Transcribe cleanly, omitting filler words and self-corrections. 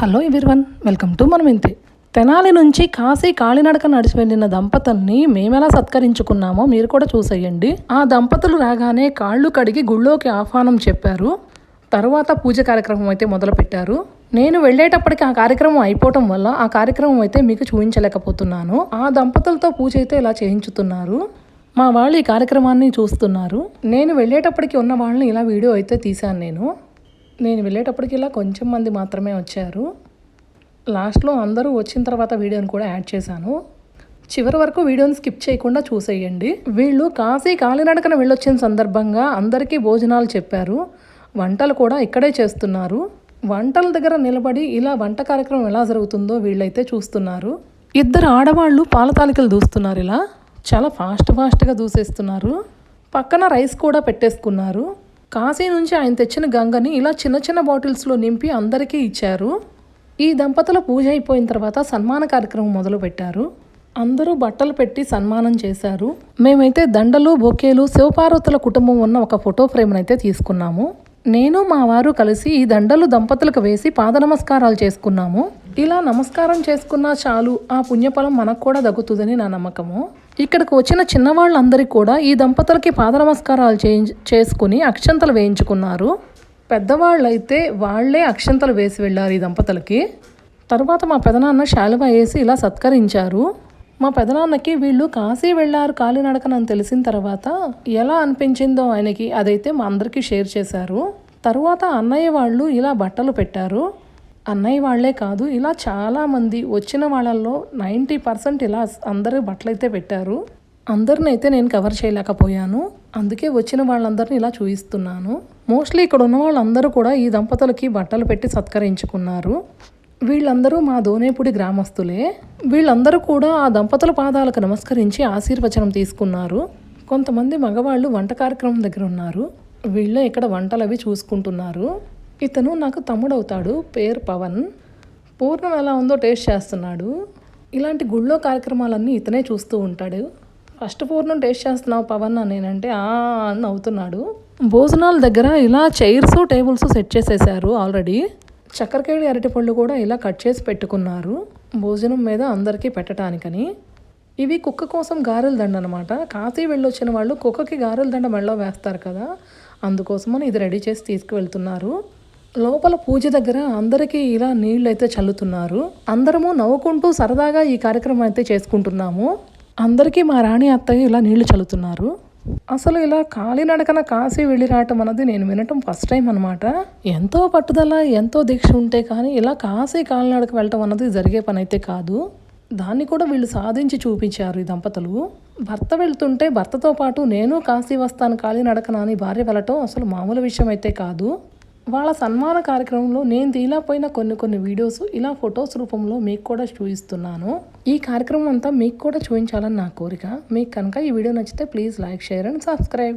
Hello everyone, welcome to మనం ఇంతే. తెనాలి నుంచి కాశీ కాలినడక నడిచి వెళ్ళిన దంపతుల్ని మేమెలా సత్కరించుకున్నామో మీరు కూడా చూసేయండి. ఆ దంపతులు రాగానే కాళ్ళు కడిగి గుళ్ళోకి ఆహ్వానం చెప్పారు. తర్వాత పూజ కార్యక్రమం అయితే మొదలుపెట్టారు. నేను వెళ్ళేటప్పటికి ఆ కార్యక్రమం అయిపోవటం వల్ల ఆ కార్యక్రమం అయితే మీకు చూపించలేకపోతున్నాను. ఆ దంపతులతో పూజ అయితే ఇలా చేయించుతున్నారు. మా వాళ్ళు ఈ కార్యక్రమాన్ని చూస్తున్నారు. నేను వెళ్ళేటప్పటికి ఉన్న వాళ్ళని ఇలా వీడియో అయితే తీశాను. నేను వెళ్ళేటప్పటికి ఇలా కొంచెం మంది మాత్రమే వచ్చారు. లాస్ట్లో అందరూ వచ్చిన తర్వాత వీడియోని కూడా యాడ్ చేశాను. చివరి వరకు వీడియోని స్కిప్ చేయకుండా చూసేయండి. వీళ్ళు కాశీ కాలినడకన వెళ్ళొచ్చిన సందర్భంగా అందరికీ భోజనాలు చెప్పారు. వంటలు కూడా ఇక్కడే చేస్తున్నారు. వంటల దగ్గర నిలబడి ఇలా వంట కార్యక్రమం ఎలా జరుగుతుందో వీళ్ళైతే చూస్తున్నారు. ఇద్దరు ఆడవాళ్ళు పాల తాలికలు దూస్తున్నారు. ఇలా చాలా ఫాస్ట్గా దూసేస్తున్నారు. పక్కన రైస్ కూడా పెట్టేసుకున్నారు. కాశీ నుంచి ఆయన తెచ్చిన గంగని ఇలా చిన్న బాటిల్స్లో నింపి అందరికీ ఇచ్చారు. ఈ దంపతుల పూజ అయిపోయిన తర్వాత సన్మాన కార్యక్రమం మొదలు పెట్టారు. అందరూ బట్టలు పెట్టి సన్మానం చేశారు. మేమైతే దండలు, బొకేలు, శివపార్వతుల కుటుంబం ఉన్న ఒక ఫోటో ఫ్రేమ్ని అయితే తీసుకున్నాము. నేను మా వారు కలిసి ఈ దండలు దంపతులకు వేసి పాద నమస్కారాలు చేసుకున్నాము. ఇలా నమస్కారం చేసుకున్నా చాలు, ఆ పుణ్యఫలం మనకు కూడా దక్కుతుందని నా నమ్మకము. ఇక్కడికి వచ్చిన చిన్నవాళ్ళందరికీ కూడా ఈ దంపతులకి పాద నమస్కారాలు చేసుకుని అక్షంతలు వేయించుకున్నారు. పెద్దవాళ్ళైతే వాళ్లే అక్షంతలు వేసి వెళ్ళారు ఈ దంపతులకి. తర్వాత మా పెదనాన్న శాలువా వేసి ఇలా సత్కరించారు. మా పెదనాన్నకి వీళ్ళు కాశీ వెళ్ళారు కాలినడకనని తెలిసిన తర్వాత ఎలా అనిపించిందో ఆయనకి అదైతే మా అందరికీ షేర్ చేశారు. తర్వాత అన్నయ్య వాళ్ళు ఇలా బట్టలు పెట్టారు. అన్నయ్య వాళ్లే కాదు, ఇలా చాలామంది వచ్చిన వాళ్ళల్లో 90% ఇలా అందరూ బట్టలు అయితే పెట్టారు. అందరిని అయితే నేను కవర్ చేయలేకపోయాను, అందుకే వచ్చిన వాళ్ళందరినీ ఇలా చూపిస్తున్నాను. మోస్ట్లీ ఇక్కడ ఉన్న వాళ్ళందరూ కూడా ఈ దంపతులకి బట్టలు పెట్టి సత్కరించుకున్నారు. వీళ్ళందరూ మా దోనేపుడి గ్రామస్తులే. వీళ్ళందరూ కూడా ఆ దంపతుల పాదాలకు నమస్కరించి ఆశీర్వచనం తీసుకున్నారు. కొంతమంది మగవాళ్ళు వంట కార్యక్రమం దగ్గర ఉన్నారు. వీళ్ళే ఇక్కడ వంటలు అవి చూసుకుంటున్నారు. ఇతను నాకు తమ్ముడవుతాడు, పేరు పవన్. పూర్ణం ఎలా ఉందో టేస్ట్ చేస్తున్నాడు. ఇలాంటి గుళ్ళో కార్యక్రమాలన్నీ ఇతనే చూస్తూ ఉంటాడు. ఫస్ట్ పూర్ణం టేస్ట్ చేస్తున్నావు పవన్ అని నేనంటే అని నవ్వుతున్నాడు. భోజనాల దగ్గర ఇలా చైర్స్, టేబుల్స్ సెట్ చేసేసారు ఆల్రెడీ. చక్కెరకేళి అరటిపళ్ళు కూడా ఇలా కట్ చేసి పెట్టుకున్నారు భోజనం మీద అందరికీ పెట్టడానికని. ఇవి కుక్క కోసం గారెల దండ అనమాట. కాశీ వెళ్ళొచ్చిన వాళ్ళు కుక్కకి గారెల దండ మెళ్ళో వేస్తారు కదా, అందుకోసమని ఇది రెడీ చేసి తీసుకువెళ్తున్నారు. లోపల పూజ దగ్గర అందరికీ ఇలా నీళ్ళు అయితే చల్లుతున్నారు. అందరము నవ్వుకుంటూ సరదాగా ఈ కార్యక్రమం అయితే చేసుకుంటున్నాము. అందరికీ మా రాణి అత్తయ్య ఇలా నీళ్లు చల్లుతున్నారు. అసలు ఇలా కాలినడకన కాశీ వెళ్ళి రావటం అన్నది నేను వినటం ఫస్ట్ టైం అనమాట. ఎంతో పట్టుదల, ఎంతో దీక్ష ఉంటే కానీ ఇలా కాశీ కాలినడక వెళ్ళటం అన్నది జరిగే పని అయితే కాదు. దాన్ని కూడా వీళ్ళు సాధించి చూపించారు ఈ దంపతులు. భర్త వెళ్తుంటే భర్తతో పాటు నేను కాశీ వస్తాను కాలినడకన అని భార్య వెళ్ళటం అసలు మామూలు విషయం అయితే కాదు. వాళ్ళ సన్మాన కార్యక్రమంలో నేను తీయలేకపోయిన కొన్ని వీడియోస్ ఇలా ఫొటోస్ రూపంలో మీకు కూడా చూపిస్తున్నాను. ఈ కార్యక్రమం అంతా మీకు కూడా చూపించాలని నా కోరిక. మీకు కనుక ఈ వీడియో నచ్చితే please like, share and subscribe.